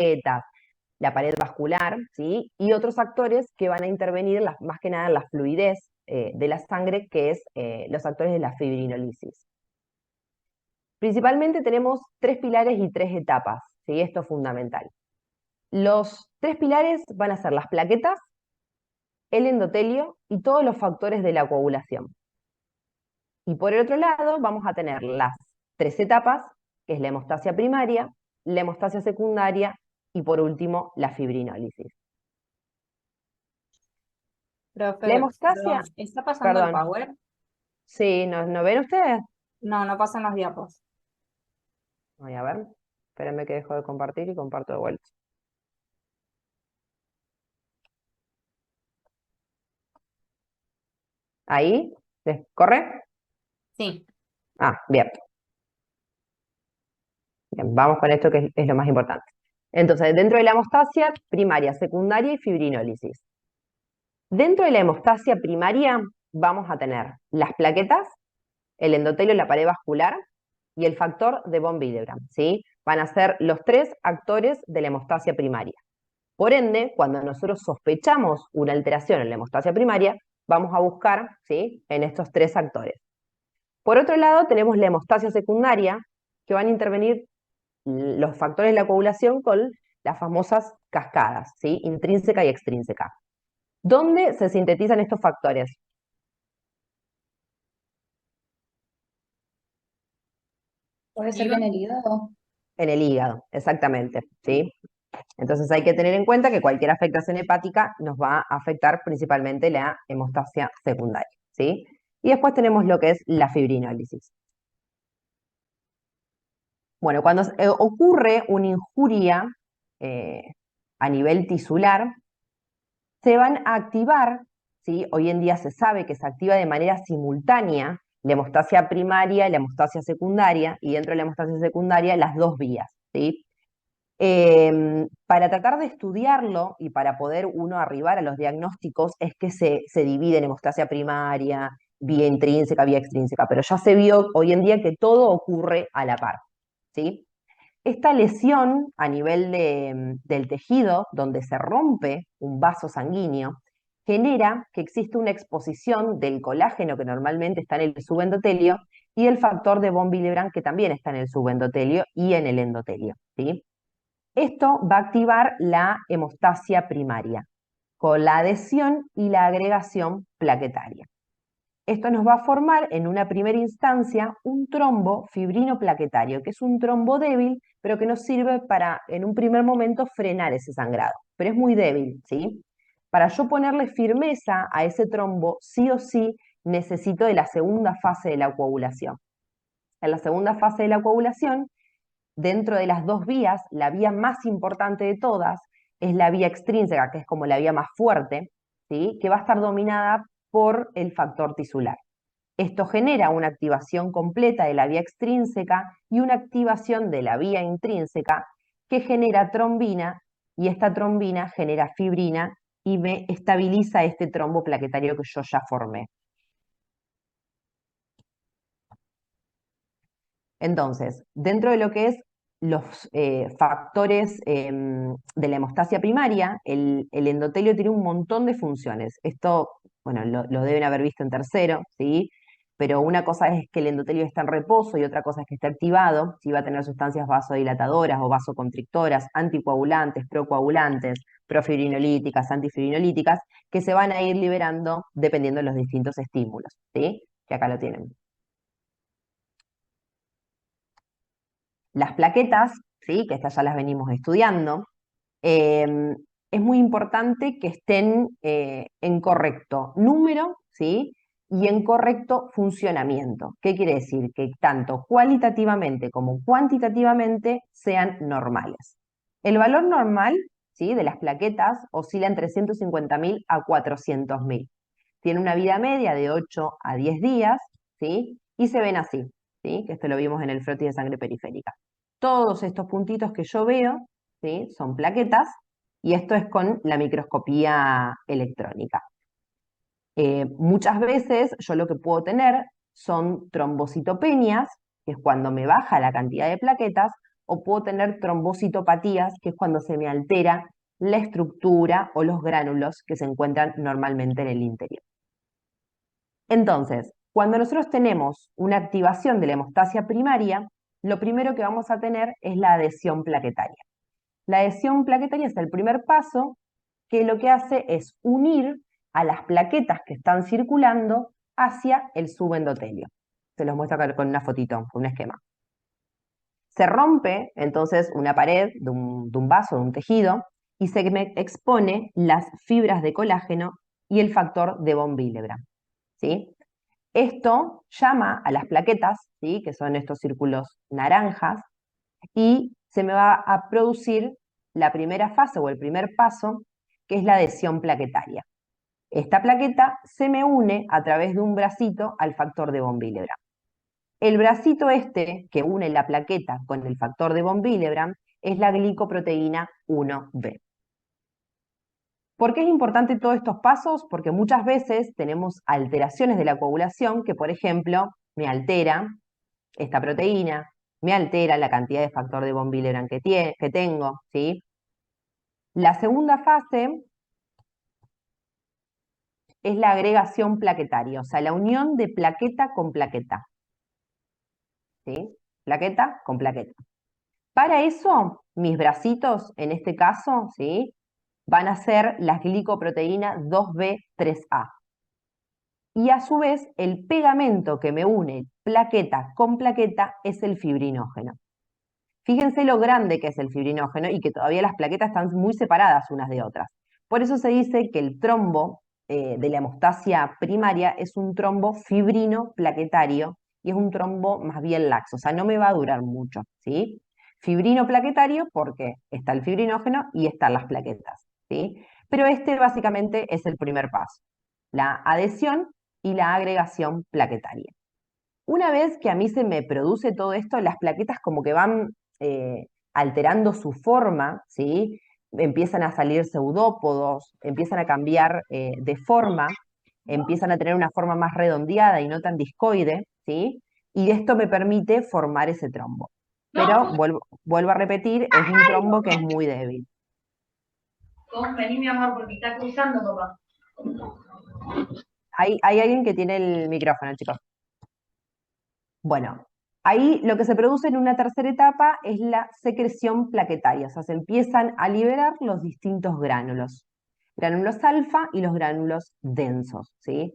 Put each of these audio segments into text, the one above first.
plaquetas, la pared vascular, ¿sí? Y otros actores que van a intervenir más que nada en la fluidez de la sangre, que es los actores de la fibrinolisis. Principalmente tenemos 3 pilares y 3 etapas, ¿sí? Esto es fundamental. Los 3 pilares van a ser las plaquetas, el endotelio y todos los factores de la coagulación. Y por el otro lado vamos a tener las 3 etapas, que es la hemostasia primaria, la hemostasia secundaria y por último la fibrinólisis. La Profe, hemostasia, perdón, ¿está pasando el perdón, power? sí, ¿no ven ustedes? No, no pasan los diapos. Voy a ver, espérenme que dejo de compartir y comparto de vuelta. Ahí, ¿corre? Sí. Ah, bien. Bien, vamos con esto que es lo más importante. Entonces, dentro de la hemostasia primaria, secundaria y fibrinólisis. Dentro de la hemostasia primaria vamos a tener las plaquetas, el endotelio, la pared vascular y el factor de von Willebrand, ¿sí? Van a ser los 3 actores de la hemostasia primaria. Por ende, cuando nosotros sospechamos una alteración en la hemostasia primaria, vamos a buscar, ¿sí?, en estos 3 actores. Por otro lado, tenemos la hemostasia secundaria, que van a intervenir los factores de la coagulación con las famosas cascadas, ¿sí?, intrínseca y extrínseca. ¿Dónde se sintetizan estos factores? Puede ser que en ¿Iba? el hígado. En el hígado, exactamente, ¿sí? Entonces hay que tener en cuenta que cualquier afectación hepática nos va a afectar principalmente la hemostasia secundaria, ¿sí? Y después tenemos lo que es la fibrinólisis. Bueno, cuando ocurre una injuria eh, a nivel tisular, se van a activar, ¿sí? Hoy en día se sabe que se activa de manera simultánea la hemostasia primaria y la hemostasia secundaria, y dentro de la hemostasia secundaria las dos vías, ¿sí? Para tratar de estudiarlo y para poder uno arribar a los diagnósticos es que se divide en hemostasia primaria, vía intrínseca, vía extrínseca, pero ya se vio hoy en día que todo ocurre a la par, ¿sí? Esta lesión a nivel del tejido, donde se rompe un vaso sanguíneo, genera que existe una exposición del colágeno que normalmente está en el subendotelio y el factor de von Willebrand que también está en el subendotelio y en el endotelio, ¿sí? Esto va a activar la hemostasia primaria, con la adhesión y la agregación plaquetaria. Esto nos va a formar en una primera instancia un trombo fibrinoplaquetario, que es un trombo débil, pero que nos sirve para, en un primer momento, frenar ese sangrado. Pero es muy débil, ¿sí? Para yo ponerle firmeza a ese trombo, sí o sí, necesito de la segunda fase de la coagulación. En la segunda fase de la coagulación, dentro de las dos vías, la vía más importante de todas es la vía extrínseca, que es como la vía más fuerte, ¿sí?, que va a estar dominada por el factor tisular. Esto genera una activación completa de la vía extrínseca y una activación de la vía intrínseca que genera trombina, y esta trombina genera fibrina y me estabiliza este trombo plaquetario que yo ya formé. Entonces, dentro de lo que es los factores de la hemostasia primaria, el endotelio tiene un montón de funciones. Esto, bueno, lo deben haber visto en tercero, ¿sí? Pero una cosa es que el endotelio está en reposo y otra cosa es que está activado, si va a tener sustancias vasodilatadoras o vasoconstrictoras, anticoagulantes, procoagulantes, profibrinolíticas, antifibrinolíticas, que se van a ir liberando dependiendo de los distintos estímulos, ¿sí? Que acá lo tienen. Las plaquetas, ¿sí?, que estas ya las venimos estudiando, es muy importante que estén en correcto número, ¿sí?, y en correcto funcionamiento. ¿Qué quiere decir? Que tanto cualitativamente como cuantitativamente sean normales. El valor normal, ¿sí?, de las plaquetas oscila entre 150.000 a 400.000. Tiene una vida media de 8 a 10 días, ¿sí?, y se ven así, ¿sí?, que esto lo vimos en el frotis de sangre periférica. Todos estos puntitos que yo veo, ¿sí?, son plaquetas, y esto es con la microscopía electrónica. Muchas veces yo lo que puedo tener son trombocitopenias, que es cuando me baja la cantidad de plaquetas, o puedo tener trombocitopatías, que es cuando se me altera la estructura o los gránulos que se encuentran normalmente en el interior. Entonces, cuando nosotros tenemos una activación de la hemostasia primaria, lo primero que vamos a tener es la adhesión plaquetaria. La adhesión plaquetaria es el primer paso que lo que hace es unir a las plaquetas que están circulando hacia el subendotelio. Se los muestro acá con una fotito, con un esquema. Se rompe entonces una pared de un vaso, de un tejido, y se me expone las fibras de colágeno y el factor de von Willebrand, ¿sí? Esto llama a las plaquetas, ¿sí? Que son estos círculos naranjas, y se me va a producir la primera fase o el primer paso, que es la adhesión plaquetaria. Esta plaqueta se me une a través de un bracito al factor de von Willebrand. El bracito este que une la plaqueta con el factor de von Willebrand es la glicoproteína 1B. ¿Por qué es importante todos estos pasos? Porque muchas veces tenemos alteraciones de la coagulación que, por ejemplo, me altera esta proteína, me altera la cantidad de factor de von Willebrand que tengo, ¿sí? La segunda fase es la agregación plaquetaria, o sea, la unión de plaqueta con plaqueta, ¿sí? Plaqueta con plaqueta. Para eso, mis bracitos, en este caso, ¿sí? Van a ser las glicoproteínas 2B3A. Y a su vez, el pegamento que me une plaqueta con plaqueta es el fibrinógeno. Fíjense lo grande que es el fibrinógeno y que todavía las plaquetas están muy separadas unas de otras. Por eso se dice que el trombo de la hemostasia primaria es un trombo fibrino plaquetario y es un trombo más bien laxo, o sea, no me va a durar mucho, ¿sí? Fibrino plaquetario porque está el fibrinógeno y están las plaquetas, ¿sí? Pero este básicamente es el primer paso, la adhesión y la agregación plaquetaria. Una vez que a mí se me produce todo esto, las plaquetas como que van alterando su forma, ¿sí? Empiezan a salir pseudópodos, empiezan a cambiar de forma, empiezan a tener una forma más redondeada y no tan discoide, ¿sí? Y esto me permite formar ese trombo. Pero vuelvo a repetir, es un trombo que es muy débil. Vení, mi amor, porque está cruzando, papá. Hay alguien que tiene el micrófono, chicos. Bueno, ahí lo que se produce en una tercera etapa es la secreción plaquetaria, o sea, se empiezan a liberar los distintos gránulos alfa y los gránulos densos, ¿sí?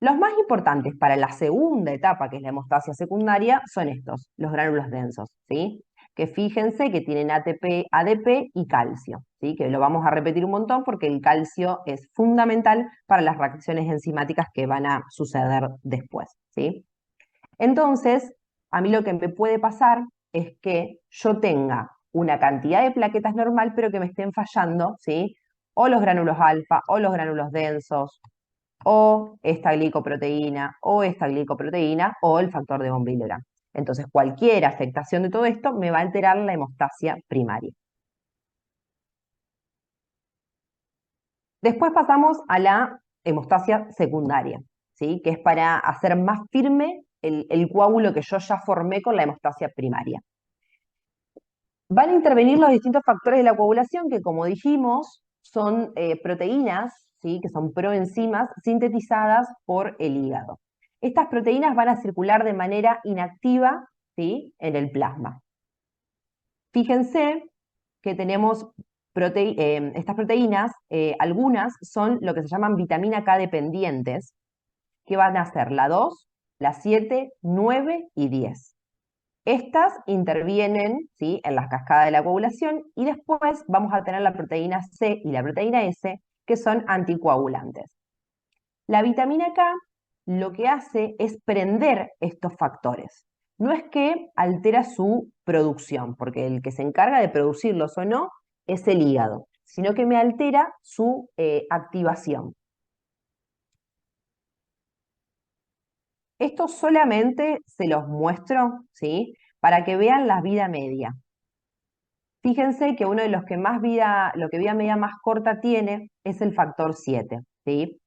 Los más importantes para la segunda etapa, que es la hemostasia secundaria, son estos, los gránulos densos, ¿sí? Que fíjense que tienen ATP, ADP y calcio, ¿sí? Que lo vamos a repetir un montón porque el calcio es fundamental para las reacciones enzimáticas que van a suceder después, ¿sí? Entonces, a mí lo que me puede pasar es que yo tenga una cantidad de plaquetas normal, pero que me estén fallando, ¿sí? O los gránulos alfa, o los gránulos densos, o esta glicoproteína, o esta glicoproteína, o el factor de von Willebrand. Entonces, cualquier afectación de todo esto me va a alterar la hemostasia primaria. Después pasamos a la hemostasia secundaria, ¿sí? Que es para hacer más firme el coágulo que yo ya formé con la hemostasia primaria. Van a intervenir los distintos factores de la coagulación que, como dijimos, son proteínas, ¿sí? Que son proenzimas sintetizadas por el hígado. Estas proteínas van a circular de manera inactiva, ¿sí? En el plasma. Fíjense que tenemos estas proteínas, algunas son lo que se llaman vitamina K dependientes, que van a ser la 2, la 7, 9 y 10. Estas intervienen, ¿sí? En las cascadas de la coagulación y después vamos a tener la proteína C y la proteína S, que son anticoagulantes. La vitamina K lo que hace es prender estos factores. No es que altera su producción, porque el que se encarga de producirlos o no es el hígado, sino que me altera su activación. Esto solamente se los muestro, ¿sí? Para que vean la vida media. Fíjense que uno de los que lo que vida media más corta tiene es el factor 7, ¿sí?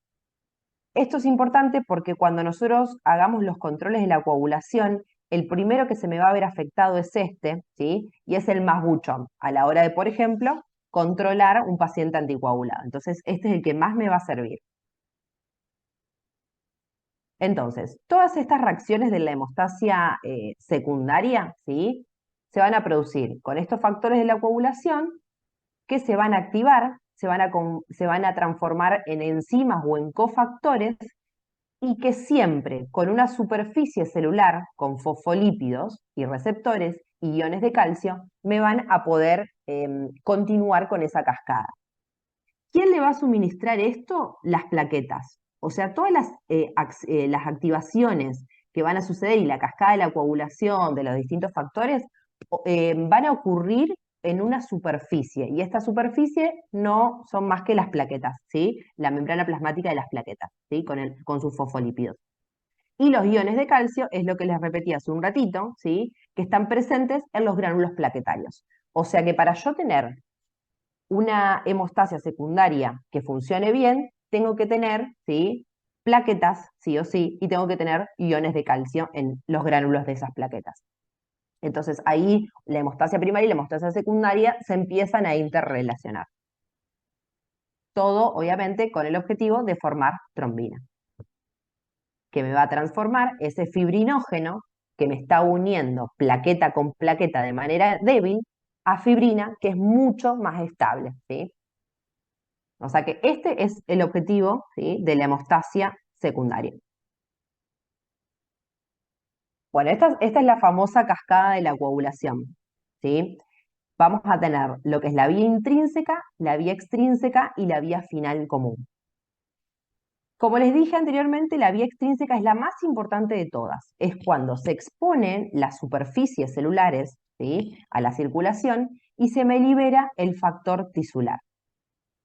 Esto es importante porque cuando nosotros hagamos los controles de la coagulación, el primero que se me va a ver afectado es este, ¿sí? Y es el más buchón, a la hora de, por ejemplo, controlar un paciente anticoagulado. Entonces, este es el que más me va a servir. Entonces, todas estas reacciones de la hemostasia secundaria, ¿sí? Se van a producir con estos factores de la coagulación que se van a activar, se van a transformar en enzimas o en cofactores y que siempre con una superficie celular con fosfolípidos y receptores y iones de calcio me van a poder continuar con esa cascada. ¿Quién le va a suministrar esto? Las plaquetas. O sea, todas las activaciones que van a suceder y la cascada de la coagulación de los distintos factores van a ocurrir en una superficie. Y esta superficie no son más que las plaquetas, ¿sí? La membrana plasmática de las plaquetas, ¿sí? Con sus fosfolípidos. Y los iones de calcio es lo que les repetí hace un ratito, ¿sí? Que están presentes en los gránulos plaquetarios. O sea que para yo tener una hemostasia secundaria que funcione bien, tengo que tener, ¿sí? Plaquetas, sí o sí, y tengo que tener iones de calcio en los gránulos de esas plaquetas. Entonces ahí la hemostasia primaria y la hemostasia secundaria se empiezan a interrelacionar. Todo, obviamente, con el objetivo de formar trombina, que me va a transformar ese fibrinógeno que me está uniendo plaqueta con plaqueta de manera débil a fibrina, que es mucho más estable, ¿sí? O sea que este es el objetivo, ¿sí? De la hemostasia secundaria. Bueno, esta es la famosa cascada de la coagulación, ¿sí? Vamos a tener lo que es la vía intrínseca, la vía extrínseca y la vía final común. Como les dije anteriormente, la vía extrínseca es la más importante de todas. Es cuando se exponen las superficies celulares, ¿sí? A la circulación y se me libera el factor tisular.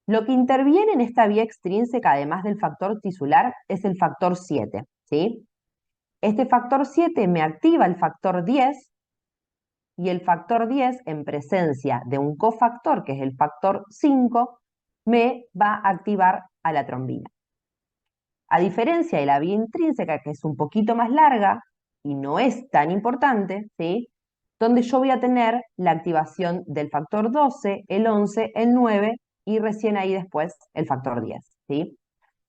Lo que interviene en esta vía extrínseca, además del factor tisular, es el factor 7, ¿sí? Este factor 7 me activa el factor 10 y el factor 10, en presencia de un cofactor, que es el factor 5, me va a activar a la trombina. A diferencia de la vía intrínseca, que es un poquito más larga y no es tan importante, ¿sí? Donde yo voy a tener la activación del factor 12, el 11, el 9 y recién ahí después el factor 10, ¿sí?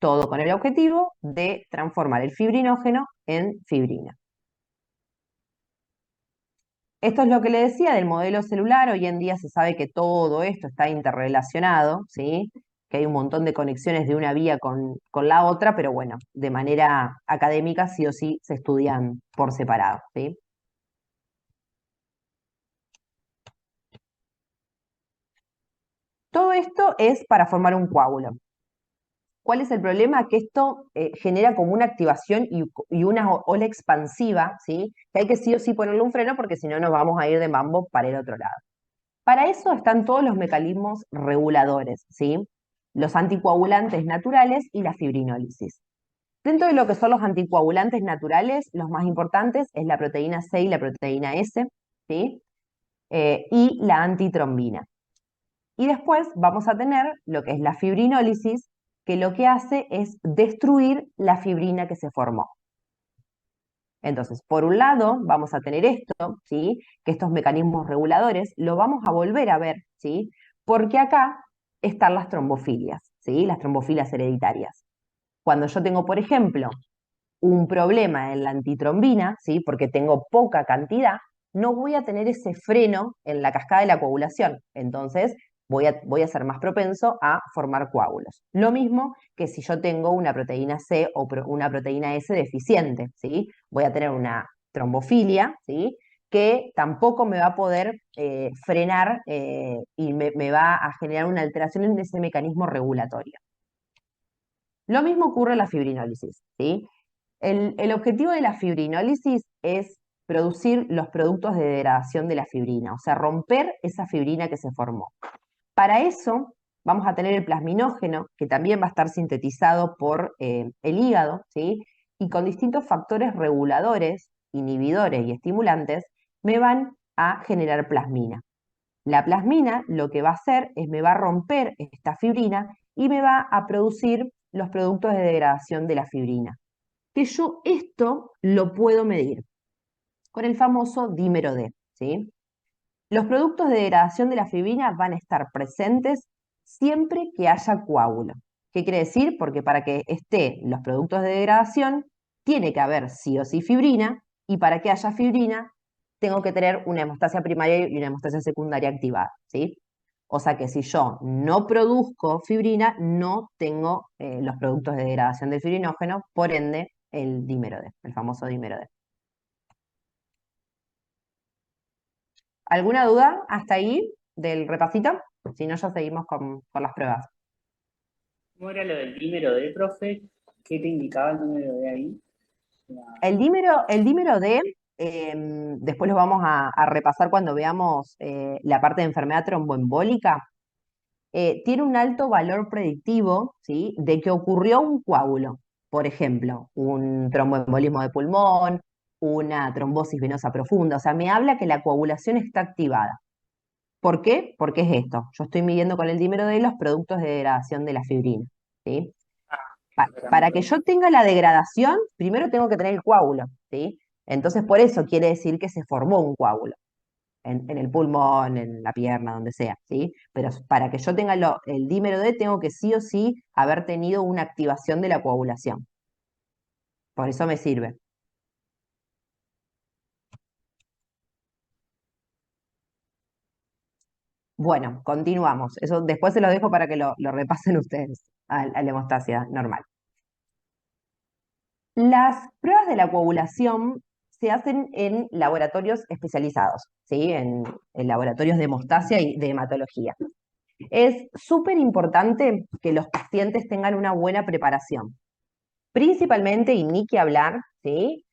Todo con el objetivo de transformar el fibrinógeno en fibrina. Esto es lo que le decía del modelo celular. Hoy en día se sabe que todo esto está interrelacionado, ¿sí? Que hay un montón de conexiones de una vía con la otra, pero bueno, de manera académica sí o sí se estudian por separado, ¿sí? Todo esto es para formar un coágulo. ¿Cuál es el problema? Que esto genera como una activación y una ola expansiva, ¿sí? Que hay que sí o sí ponerle un freno porque si no nos vamos a ir de mambo para el otro lado. Para eso están todos los mecanismos reguladores, ¿sí? Los anticoagulantes naturales y la fibrinólisis. Dentro de lo que son los anticoagulantes naturales, los más importantes es la proteína C y la proteína S, ¿sí? Y la antitrombina. Y después vamos a tener lo que es la fibrinólisis, que lo que hace es destruir la fibrina que se formó. Entonces, por un lado, vamos a tener esto, ¿sí? Que estos mecanismos reguladores lo vamos a volver a ver, ¿sí? Porque acá están las trombofilias, ¿sí? Las trombofilias hereditarias. Cuando yo tengo, por ejemplo, un problema en la antitrombina, ¿sí? Porque tengo poca cantidad, no voy a tener ese freno en la cascada de la coagulación. Entonces, voy a ser más propenso a formar coágulos. Lo mismo que si yo tengo una proteína C o una proteína S deficiente, ¿sí? Voy a tener una trombofilia, ¿sí? Que tampoco me va a poder frenar y me va a generar una alteración en ese mecanismo regulatorio. Lo mismo ocurre en la fibrinólisis, ¿sí? El objetivo de la fibrinólisis es producir los productos de degradación de la fibrina, o sea, romper esa fibrina que se formó. Para eso vamos a tener el plasminógeno, que también va a estar sintetizado por el hígado, ¿sí? Y con distintos factores reguladores, inhibidores y estimulantes, me van a generar plasmina. La plasmina lo que va a hacer es me va a romper esta fibrina y me va a producir los productos de degradación de la fibrina. Que yo esto lo puedo medir. con el famoso dímero D, ¿sí? Los productos de degradación de la fibrina van a estar presentes siempre que haya coágulo. ¿Qué quiere decir? Porque para que estén los productos de degradación, tiene que haber sí o sí fibrina, y para que haya fibrina, tengo que tener una hemostasia primaria y una hemostasia secundaria activada, ¿sí? O sea que si yo no produzco fibrina, no tengo los productos de degradación del fibrinógeno, por ende, el dímero D, el famoso dímero D. ¿Alguna duda hasta ahí del repasito? Si no, ya seguimos con las pruebas. ¿Cómo era lo del dímero D, profe? ¿Qué te indicaba el número D ahí? El dímero D, después lo vamos a repasar cuando veamos la parte de enfermedad tromboembólica, tiene un alto valor predictivo, ¿sí?, de que ocurrió un coágulo. Por ejemplo, un tromboembolismo de pulmón, una trombosis venosa profunda. O sea, me habla que la coagulación está activada. ¿Por qué? Porque es esto. Yo estoy midiendo con el dímero D los productos de degradación de la fibrina, ¿sí? Para que yo tenga la degradación, primero tengo que tener el coágulo, ¿sí? Entonces, por eso quiere decir que se formó un coágulo, en el pulmón, en la pierna, donde sea, ¿sí? Pero para que yo tenga el dímero D, tengo que sí o sí haber tenido una activación de la coagulación. Por eso me sirve. Bueno, continuamos. Eso después se lo dejo para que lo repasen ustedes a la hemostasia normal. Las pruebas de la coagulación se hacen en laboratorios especializados, ¿sí? En laboratorios de hemostasia y de hematología. Es súper importante que los pacientes tengan una buena preparación. Principalmente, y ni que hablar, ¿sí?,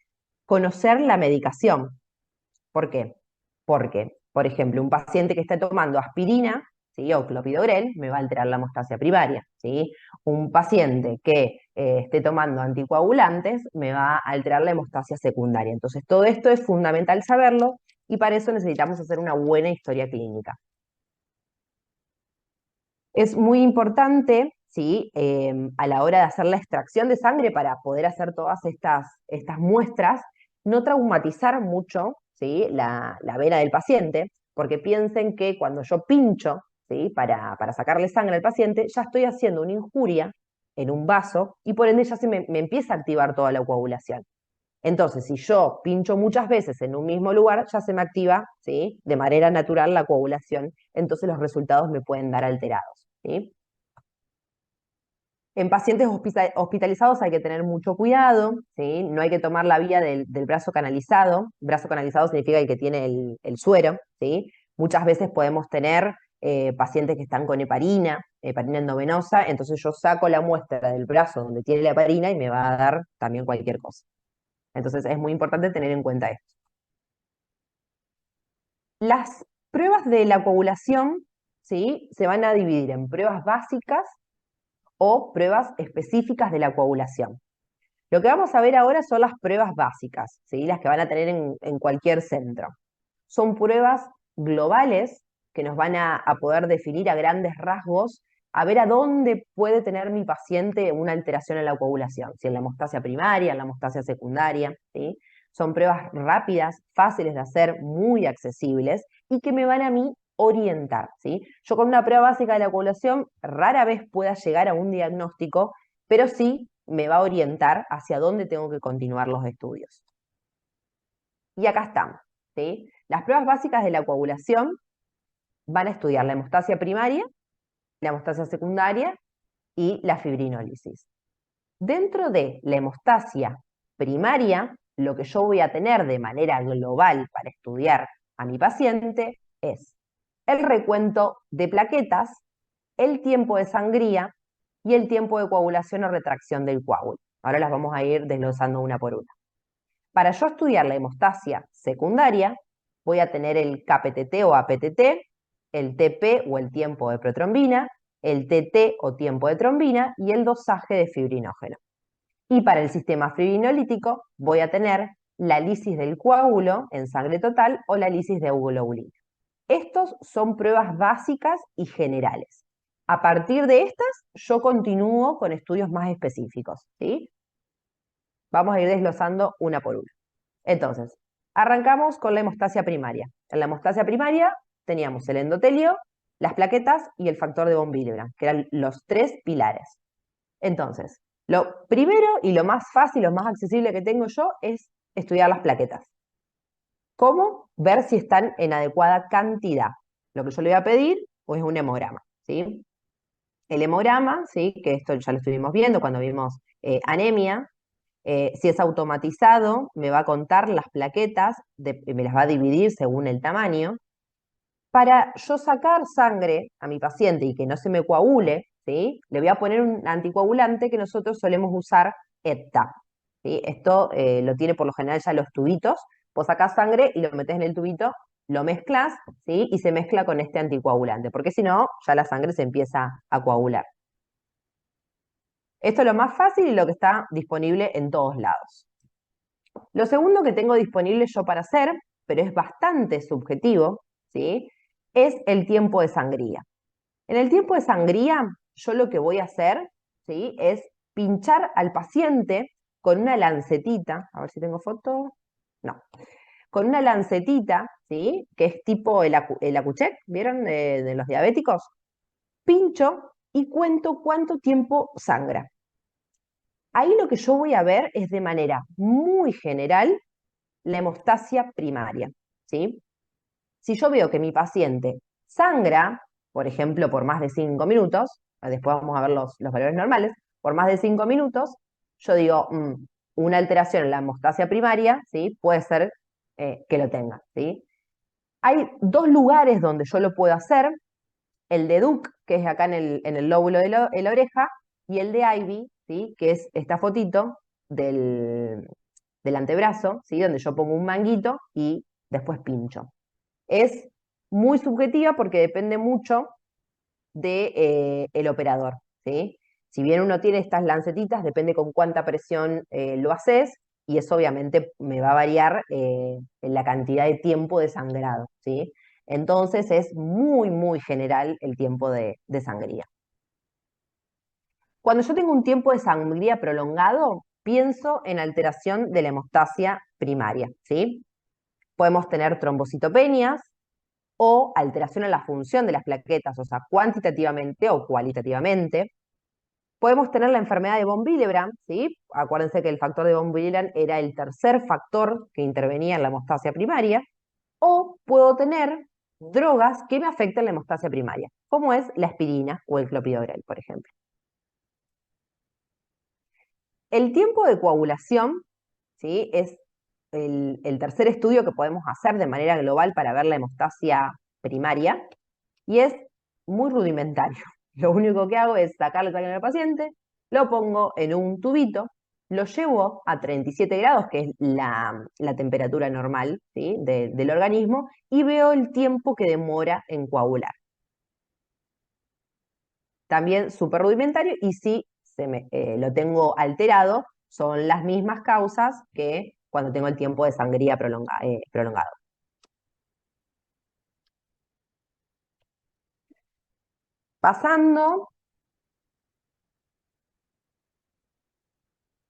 conocer la medicación. ¿Por qué? Porque, por ejemplo, un paciente que esté tomando aspirina, ¿sí?, o clopidogrel, me va a alterar la hemostasia primaria, ¿sí? Un paciente que esté tomando anticoagulantes me va a alterar la hemostasia secundaria. Entonces, todo esto es fundamental saberlo y para eso necesitamos hacer una buena historia clínica. Es muy importante, ¿sí?, a la hora de hacer la extracción de sangre para poder hacer todas estas muestras, no traumatizar mucho, ¿sí?, la vena del paciente, porque piensen que cuando yo pincho, ¿sí?, para sacarle sangre al paciente, ya estoy haciendo una injuria en un vaso y por ende ya me empieza a activar toda la coagulación. Entonces, si yo pincho muchas veces en un mismo lugar, ya se me activa, ¿sí?, de manera natural la coagulación, entonces los resultados me pueden dar alterados, ¿sí? En pacientes hospitalizados hay que tener mucho cuidado, ¿sí? No hay que tomar la vía del brazo canalizado. Brazo canalizado significa el que tiene el suero, ¿sí? Muchas veces podemos tener pacientes que están con heparina endovenosa, entonces yo saco la muestra del brazo donde tiene la heparina y me va a dar también cualquier cosa. Entonces es muy importante tener en cuenta esto. Las pruebas de la coagulación, ¿sí?, se van a dividir en pruebas básicas o pruebas específicas de la coagulación. Lo que vamos a ver ahora son las pruebas básicas, ¿sí?, las que van a tener en cualquier centro. Son pruebas globales que nos van a poder definir a grandes rasgos, a ver a dónde puede tener mi paciente una alteración en la coagulación, si en la hemostasia primaria, en la hemostasia secundaria, ¿sí? Son pruebas rápidas, fáciles de hacer, muy accesibles y que me van a mí orientar, ¿sí? Yo con una prueba básica de la coagulación rara vez pueda llegar a un diagnóstico, pero sí me va a orientar hacia dónde tengo que continuar los estudios. Y acá estamos, ¿sí? Las pruebas básicas de la coagulación van a estudiar la hemostasia primaria, la hemostasia secundaria y la fibrinólisis. Dentro de la hemostasia primaria, lo que yo voy a tener de manera global para estudiar a mi paciente es el recuento de plaquetas, el tiempo de sangría y el tiempo de coagulación o retracción del coágulo. Ahora las vamos a ir desglosando una por una. Para yo estudiar la hemostasia secundaria, voy a tener el KPTT o APTT, el TP o el tiempo de protrombina, el TT o tiempo de trombina y el dosaje de fibrinógeno. Y para el sistema fibrinolítico voy a tener la lisis del coágulo en sangre total o la lisis de euglobulina. Estos son pruebas básicas y generales. A partir de estas, yo continúo con estudios más específicos, ¿sí? Vamos a ir desglosando una por una. Entonces, Arrancamos con la hemostasia primaria. En la hemostasia primaria teníamos el endotelio, las plaquetas y el factor de von Willebrand, que eran los 3 pilares. Entonces, lo primero y lo más fácil, lo más accesible que tengo yo es estudiar las plaquetas. ¿Cómo? Ver si están en adecuada cantidad. Lo que yo le voy a pedir es un hemograma, ¿sí? El hemograma, ¿sí? Que esto ya lo estuvimos viendo cuando vimos anemia. Si es automatizado, me va a contar las plaquetas, me las va a dividir según el tamaño. Para yo sacar sangre a mi paciente y que no se me coagule, ¿sí? Le voy a poner un anticoagulante que nosotros solemos usar EPTA, ¿sí? Esto lo tiene por lo general ya los tubitos. Vos sacás sangre y lo metés en el tubito, lo mezclas, ¿sí? Y se mezcla con este anticoagulante, porque si no, ya la sangre se empieza a coagular. Esto es lo más fácil y lo que está disponible en todos lados. Lo segundo que tengo disponible yo para hacer, pero es bastante subjetivo, ¿sí? Es el tiempo de sangría. En el tiempo de sangría, yo lo que voy a hacer, ¿sí? Es pinchar al paciente con una lancetita, a ver si tengo foto, no, con una lancetita, ¿sí? Que es tipo el Accu-Chek, ¿vieron? De los diabéticos. Pincho y cuento cuánto tiempo sangra. Ahí lo que yo voy a ver es de manera muy general la hemostasia primaria, ¿sí? Si yo veo que mi paciente sangra, por ejemplo, por más de 5 minutos, después vamos a ver los valores normales, por más de 5 minutos, yo digo, una alteración en la hemostasia primaria, ¿sí? Puede ser que lo tenga, ¿sí? Hay 2 lugares donde yo lo puedo hacer, el de Duke, que es acá en el lóbulo de la oreja, y el de Ivy, ¿sí? Que es esta fotito del antebrazo, ¿sí? Donde yo pongo un manguito y después pincho. Es muy subjetiva porque depende mucho del operador, ¿sí? Si bien uno tiene estas lancetitas, depende con cuánta presión lo haces, y eso obviamente me va a variar en la cantidad de tiempo de sangrado, ¿sí? Entonces es muy, muy general el tiempo de sangría. Cuando yo tengo un tiempo de sangría prolongado, pienso en alteración de la hemostasia primaria, ¿sí? Podemos tener trombocitopenias o alteración en la función de las plaquetas, o sea, cuantitativamente o cualitativamente. Podemos tener la enfermedad de von Willebrand, ¿sí? Acuérdense que el factor de von Willebrand era el tercer factor que intervenía en la hemostasia primaria. O puedo tener drogas que me afectan la hemostasia primaria, como es la aspirina o el clopidogrel, por ejemplo. El tiempo de coagulación, ¿sí? Es el tercer estudio que podemos hacer de manera global para ver la hemostasia primaria, y es muy rudimentario. Lo único que hago es sacarle sangre al paciente, lo pongo en un tubito, lo llevo a 37 grados, que es la temperatura normal, ¿sí? del organismo, y veo el tiempo que demora en coagular. También súper rudimentario, y si lo tengo alterado, son las mismas causas que cuando tengo el tiempo de sangría prolongado. Pasando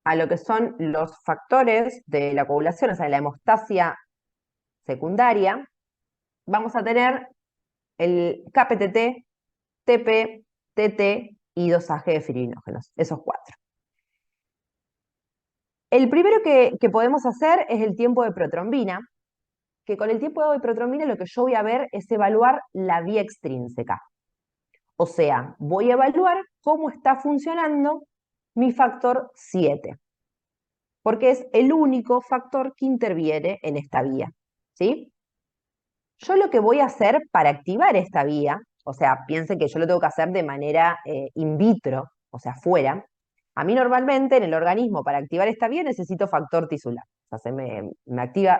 a lo que son los factores de la coagulación, o sea, la hemostasia secundaria, vamos a tener el KPTT, TP, TT y dosaje de fibrinogenos, esos 4. El primero que podemos hacer es el tiempo de protrombina, que con el tiempo de protrombina lo que yo voy a ver es evaluar la vía extrínseca. O sea, voy a evaluar cómo está funcionando mi factor 7, porque es el único factor que interviene en esta vía, ¿sí? Yo lo que voy a hacer para activar esta vía, o sea, piensen que yo lo tengo que hacer de manera in vitro, o sea, fuera. A mí normalmente en el organismo para activar esta vía necesito factor tisular. O sea,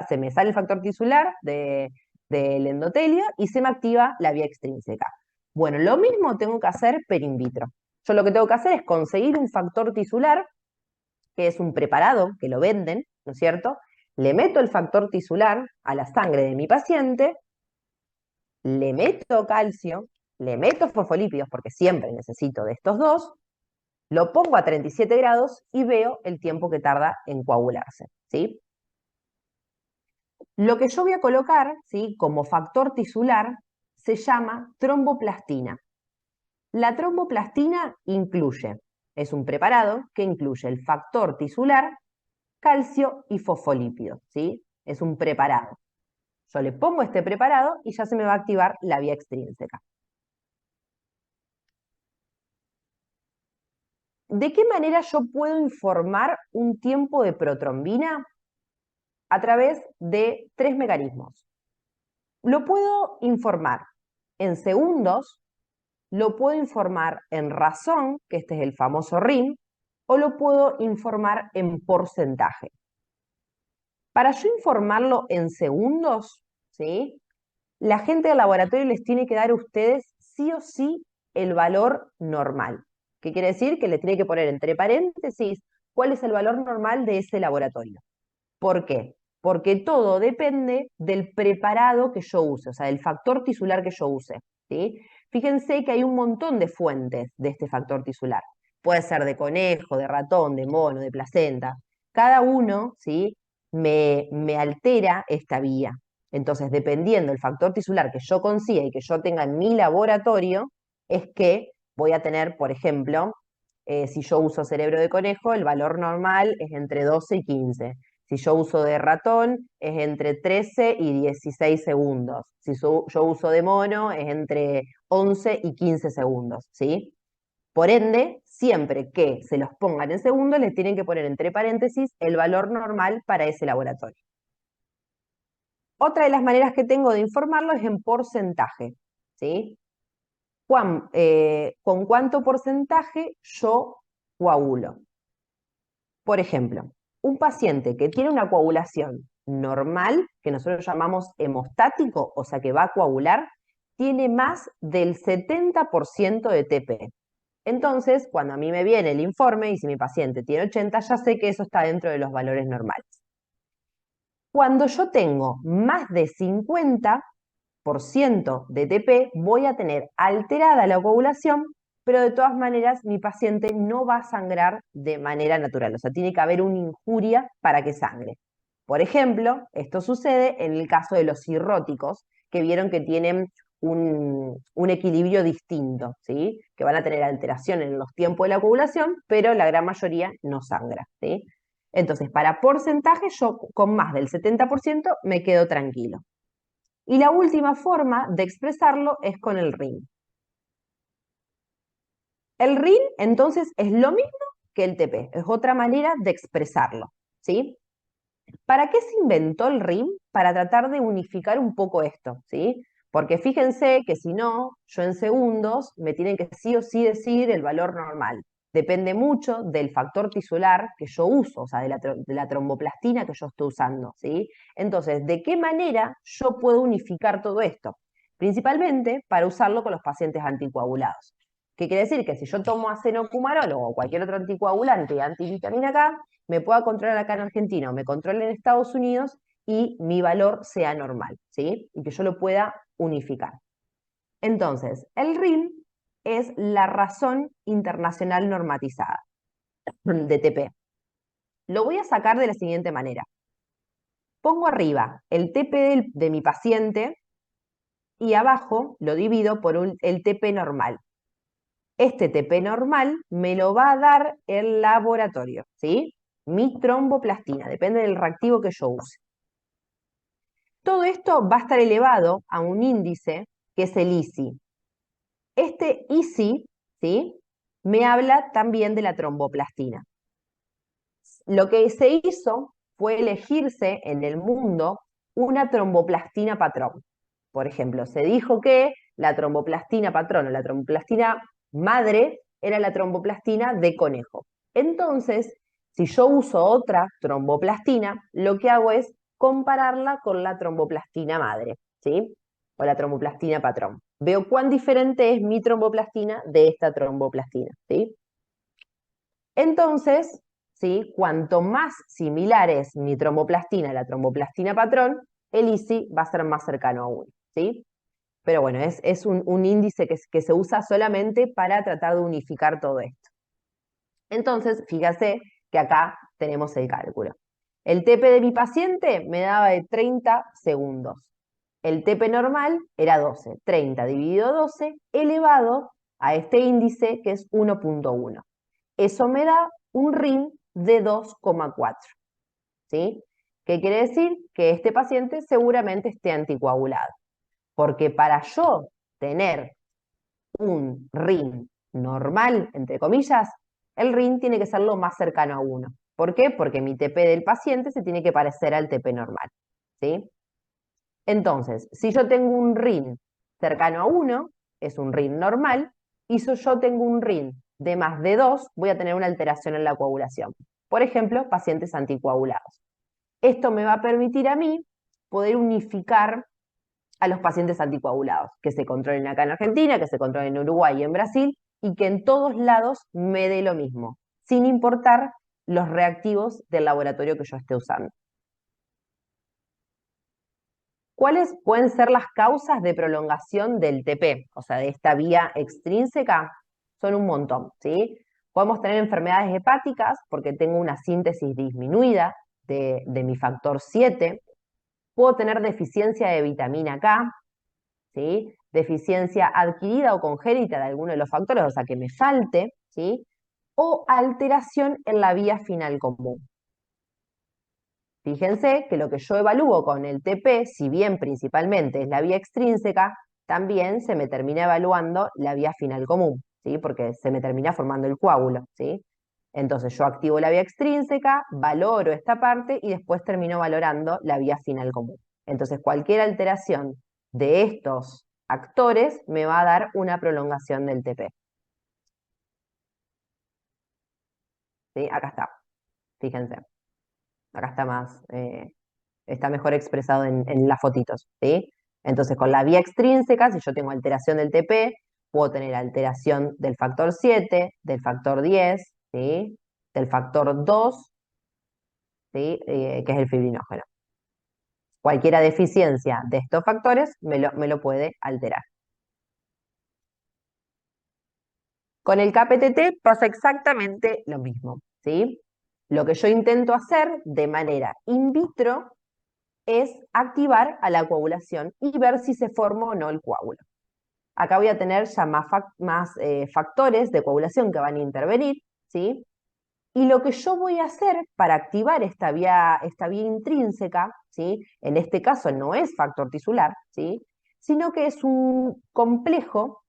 se me sale el factor tisular del endotelio y se me activa la vía extrínseca. Bueno, lo mismo tengo que hacer per in vitro. Yo lo que tengo que hacer es conseguir un factor tisular, que es un preparado que lo venden, ¿no es cierto? Le meto el factor tisular a la sangre de mi paciente, le meto calcio, le meto fosfolípidos, porque siempre necesito de estos dos, lo pongo a 37 grados y veo el tiempo que tarda en coagularse, ¿sí? Lo que yo voy a colocar, ¿sí?, como factor tisular se llama tromboplastina. La tromboplastina es un preparado que incluye el factor tisular, calcio y fosfolípidos, ¿sí? Es un preparado. Yo le pongo este preparado y ya se me va a activar la vía extrínseca. ¿De qué manera yo puedo informar un tiempo de protrombina? A través de 3 mecanismos. Lo puedo informar en segundos, lo puedo informar en razón, que este es el famoso RIM, o lo puedo informar en porcentaje. Para yo informarlo en segundos, ¿sí?, la gente del laboratorio les tiene que dar a ustedes sí o sí el valor normal. ¿Qué quiere decir? Que le tiene que poner entre paréntesis cuál es el valor normal de ese laboratorio. ¿Por qué? Porque todo depende del preparado que yo use, o sea, del factor tisular que yo use, ¿sí? Fíjense que hay un montón de fuentes de este factor tisular. Puede ser de conejo, de ratón, de mono, de placenta. Cada uno, ¿sí?, me altera esta vía. Entonces, dependiendo del factor tisular que yo consiga y que yo tenga en mi laboratorio, es que voy a tener, por ejemplo, si yo uso cerebro de conejo, el valor normal es entre 12 y 15. Si yo uso de ratón, es entre 13 y 16 segundos. Si yo uso de mono, es entre 11 y 15 segundos, ¿sí? Por ende, siempre que se los pongan en segundos, les tienen que poner entre paréntesis el valor normal para ese laboratorio. Otra de las maneras que tengo de informarlo es en porcentaje, ¿sí? ¿Con cuánto porcentaje yo coagulo? Por ejemplo, un paciente que tiene una coagulación normal, que nosotros llamamos hemostático, o sea que va a coagular, tiene más del 70% de TP. Entonces, cuando a mí me viene el informe y si mi paciente tiene 80, ya sé que eso está dentro de los valores normales. Cuando yo tengo más de 50% de TP, voy a tener alterada la coagulación, pero de todas maneras mi paciente no va a sangrar de manera natural, o sea, tiene que haber una injuria para que sangre. Por ejemplo, esto sucede en el caso de los cirróticos, que vieron que tienen un equilibrio distinto, ¿sí?, que van a tener alteración en los tiempos de la coagulación, pero la gran mayoría no sangra, ¿sí? Entonces, para porcentaje, yo con más del 70% me quedo tranquilo. Y la última forma de expresarlo es con el RIN. El RIN, entonces, es lo mismo que el TP, es otra manera de expresarlo, ¿sí? ¿Para qué se inventó el RIN? Para tratar de unificar un poco esto, ¿sí? Porque fíjense que si no, yo en segundos me tienen que sí o sí decir el valor normal. Depende mucho del factor tisular que yo uso, o sea, de la tromboplastina que yo estoy usando, ¿sí? Entonces, ¿de qué manera yo puedo unificar todo esto? Principalmente para usarlo con los pacientes anticoagulados. ¿Qué quiere decir? Que si yo tomo acenocumarol o cualquier otro anticoagulante, antivitamina K, me pueda controlar acá en Argentina o me controle en Estados Unidos y mi valor sea normal, ¿sí? Y que yo lo pueda unificar. Entonces, el RIN es la razón internacional normatizada de TP. Lo voy a sacar de la siguiente manera. Pongo arriba el TP de mi paciente y abajo lo divido por el TP normal. Este TP normal me lo va a dar el laboratorio, ¿sí? Mi tromboplastina, depende del reactivo que yo use. Todo esto va a estar elevado a un índice que es el ISI. Este ISI, ¿sí?, me habla también de la tromboplastina. Lo que se hizo fue elegirse en el mundo una tromboplastina patrón. Por ejemplo, se dijo que la tromboplastina patrón o la tromboplastina madre era la tromboplastina de conejo. Entonces, si yo uso otra tromboplastina, lo que hago es compararla con la tromboplastina madre, ¿sí? O la tromboplastina patrón. Veo cuán diferente es mi tromboplastina de esta tromboplastina, ¿sí? Entonces, ¿sí?, cuanto más similar es mi tromboplastina a la tromboplastina patrón, el ISI va a ser más cercano a 1, ¿sí? Pero bueno, es un índice que se usa solamente para tratar de unificar todo esto. Entonces, fíjate que acá tenemos el cálculo. El TP de mi paciente me daba de 30 segundos. El TP normal era 12. 30 dividido 12 elevado a este índice que es 1.1. Eso me da un RIN de 2,4. ¿Sí? ¿Qué quiere decir? Que este paciente seguramente esté anticoagulado. Porque para yo tener un RIN normal, entre comillas, el RIN tiene que ser lo más cercano a 1. ¿Por qué? Porque mi TP del paciente se tiene que parecer al TP normal. ¿Sí? Entonces, si yo tengo un RIN cercano a 1, es un RIN normal, y si yo tengo un RIN de más de 2, voy a tener una alteración en la coagulación. Por ejemplo, pacientes anticoagulados. Esto me va a permitir a mí poder unificar a los pacientes anticoagulados, que se controlen acá en Argentina, que se controlen en Uruguay y en Brasil, y que en todos lados me dé lo mismo, sin importar los reactivos del laboratorio que yo esté usando. ¿Cuáles pueden ser las causas de prolongación del TP? O sea, de esta vía extrínseca, son un montón, ¿sí? Podemos tener enfermedades hepáticas porque tengo una síntesis disminuida de mi factor 7. Puedo tener deficiencia de vitamina K, ¿sí? Deficiencia adquirida o congénita de alguno de los factores, o sea, que me falte, ¿sí? O alteración en la vía final común. Fíjense que lo que yo evalúo con el TP, si bien principalmente es la vía extrínseca, también se me termina evaluando la vía final común, ¿sí? Porque se me termina formando el coágulo, ¿sí? Entonces yo activo la vía extrínseca, valoro esta parte y después termino valorando la vía final común. Entonces cualquier alteración de estos actores me va a dar una prolongación del TP. ¿Sí? Acá está, fíjense. Acá está más, está mejor expresado en las fotitos, ¿sí? Entonces, con la vía extrínseca, si yo tengo alteración del TP, puedo tener alteración del factor 7, del factor 10, ¿sí? Del factor 2, ¿sí? Que es el fibrinógeno. Cualquiera deficiencia de estos factores me lo puede alterar. Con el KPTT pasa exactamente lo mismo, ¿sí? Lo que yo intento hacer de manera in vitro es activar a la coagulación y ver si se forma o no el coágulo. Acá voy a tener ya más factores de coagulación que van a intervenir, ¿sí? Y lo que yo voy a hacer para activar esta vía intrínseca, ¿sí? En este caso no es factor tisular, ¿sí? Sino que es un complejo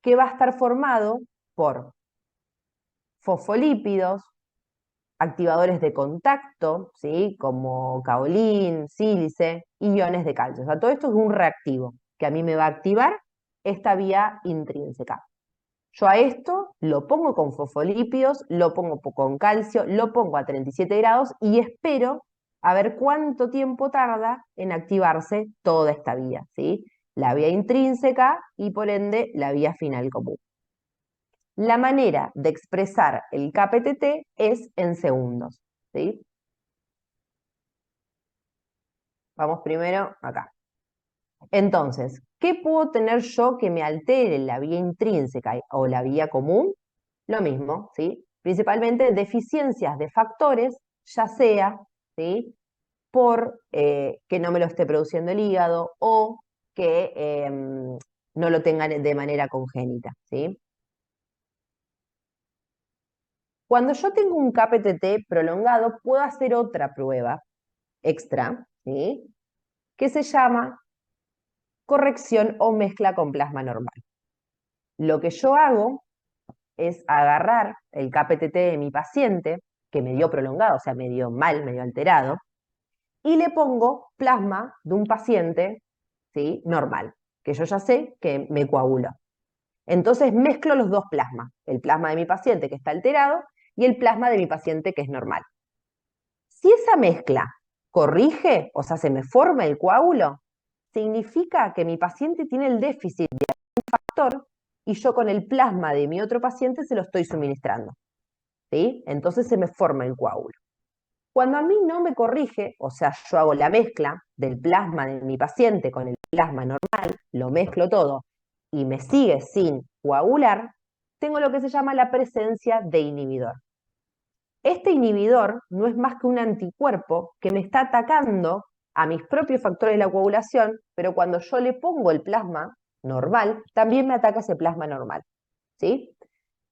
que va a estar formado por fosfolípidos, activadores de contacto, ¿sí? Como caolín, sílice, iones de calcio. O sea, todo esto es un reactivo que a mí me va a activar esta vía intrínseca. Yo a esto lo pongo con fosfolípidos, lo pongo con calcio, lo pongo a 37 grados y espero a ver cuánto tiempo tarda en activarse toda esta vía, ¿sí? La vía intrínseca y por ende la vía final común. La manera de expresar el KPTT es en segundos, ¿sí? Vamos primero acá. Entonces, ¿qué puedo tener yo que me altere la vía intrínseca o la vía común? Lo mismo, ¿sí? Principalmente deficiencias de factores, ya sea, ¿sí? Por que no me lo esté produciendo el hígado o que no lo tengan de manera congénita, ¿sí? Cuando yo tengo un KPTT prolongado, puedo hacer otra prueba extra, ¿sí? Que se llama corrección o mezcla con plasma normal. Lo que yo hago es agarrar el KPTT de mi paciente, que me dio prolongado, o sea, me dio mal, me dio alterado, y le pongo plasma de un paciente, ¿sí? Normal, que yo ya sé que me coaguló. Entonces mezclo los dos plasmas, el plasma de mi paciente que está alterado y el plasma de mi paciente que es normal. Si esa mezcla corrige, o sea, se me forma el coágulo, significa que mi paciente tiene el déficit de un factor y yo con el plasma de mi otro paciente se lo estoy suministrando, ¿sí? Entonces se me forma el coágulo. Cuando a mí no me corrige, o sea, yo hago la mezcla del plasma de mi paciente con el plasma normal, lo mezclo todo y me sigue sin coagular, tengo lo que se llama la presencia de inhibidor. Este inhibidor no es más que un anticuerpo que me está atacando a mis propios factores de la coagulación, pero cuando yo le pongo el plasma normal, también me ataca ese plasma normal, ¿sí?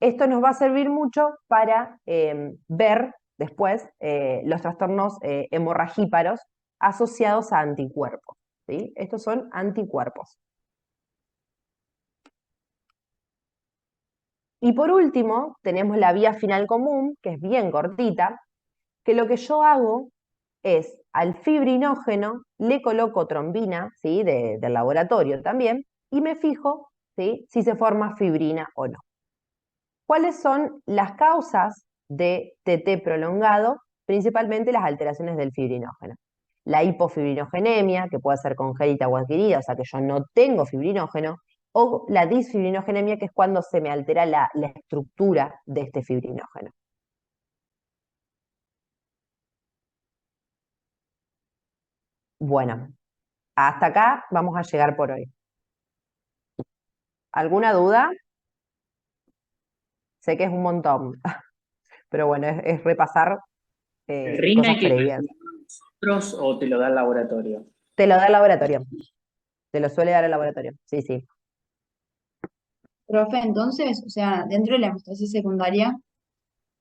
Esto nos va a servir mucho para ver después los trastornos hemorragíparos asociados a anticuerpos, ¿sí? Estos son anticuerpos. Y por último, tenemos la vía final común, que es bien cortita, que lo que yo hago es al fibrinógeno le coloco trombina, ¿sí? Del laboratorio también, y me fijo, ¿sí? Si se forma fibrina o no. ¿Cuáles son las causas de TT prolongado? Principalmente las alteraciones del fibrinógeno. La hipofibrinogénemia, que puede ser congénita o adquirida, o sea que yo no tengo fibrinógeno, o la disfibrinogénemia, que es cuando se me altera la estructura de este fibrinógeno. Bueno, hasta acá vamos a llegar por hoy. ¿Alguna duda? Sé que es un montón, pero bueno, es repasar ¿El RIN cosas hay que previas. calcularlo nosotros o te lo da el laboratorio? Te lo da el laboratorio, te lo suele dar el laboratorio, sí, sí. Profe, entonces, o sea, dentro de la hemostasis secundaria,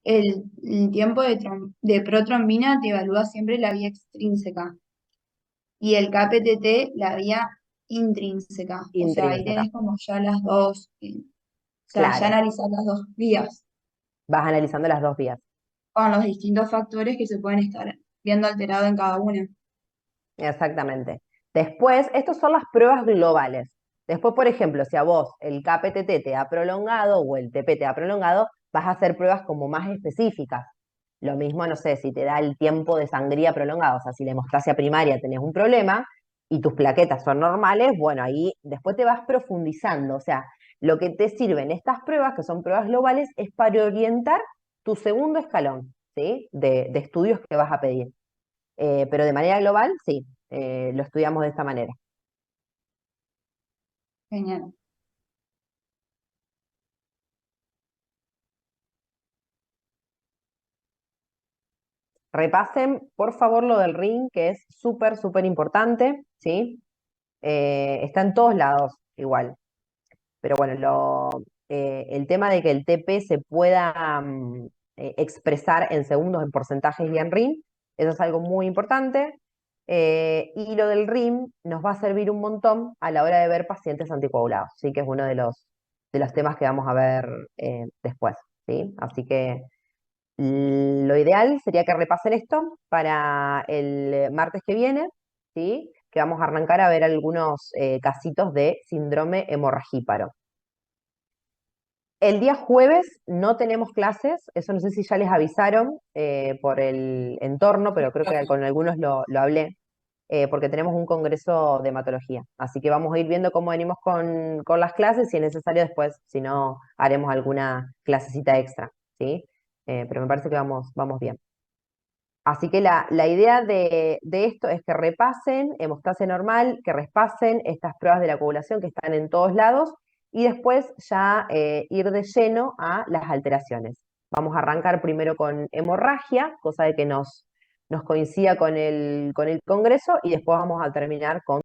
el tiempo de protrombina te evalúa siempre la vía extrínseca y el KPTT la vía intrínseca. O sea, ahí Intrínseca, tenés como ya las dos, o sea, ya claro, analizar las dos vías vas analizando las dos vías. con los distintos factores que se pueden estar viendo alterados en cada una. Exactamente. Después, estas son las pruebas globales. Después, por ejemplo, si a vos el KPTT te ha prolongado o el TP te ha prolongado, vas a hacer pruebas como más específicas. Lo mismo, no sé, si te da el tiempo de sangría prolongado, o sea, si la hemostasia primaria tenés un problema y tus plaquetas son normales, bueno, ahí después te vas profundizando. O sea, lo que te sirven estas pruebas, que son pruebas globales, es para orientar tu segundo escalón, ¿sí? De estudios que vas a pedir. Pero de manera global, sí, lo estudiamos de esta manera. Genial. Repasen, por favor, lo del ring, que es súper, súper importante, ¿sí? Está en todos lados igual. Pero bueno, el tema de que el TP se pueda expresar en segundos, en porcentajes y en RIM, eso es algo muy importante. Y lo del RIM nos va a servir un montón a la hora de ver pacientes anticoagulados, ¿sí? Que es uno de los temas que vamos a ver después, ¿sí? Así que lo ideal sería que repasen esto para el martes que viene, ¿sí? Que vamos a arrancar a ver algunos casitos de síndrome hemorragíparo. El día jueves no tenemos clases, eso no sé si ya les avisaron por el entorno, pero creo que con algunos lo hablé, porque tenemos un congreso de hematología. Así que vamos a ir viendo cómo venimos con las clases, si es necesario después, si no, haremos alguna clasecita extra, ¿sí? Pero me parece que vamos bien. Así que la idea de esto es que repasen hemostasia normal, que repasen estas pruebas de la coagulación que están en todos lados y después ya ir de lleno a las alteraciones. Vamos a arrancar primero con hemorragia, cosa de que nos coincida con el congreso, y después vamos a terminar con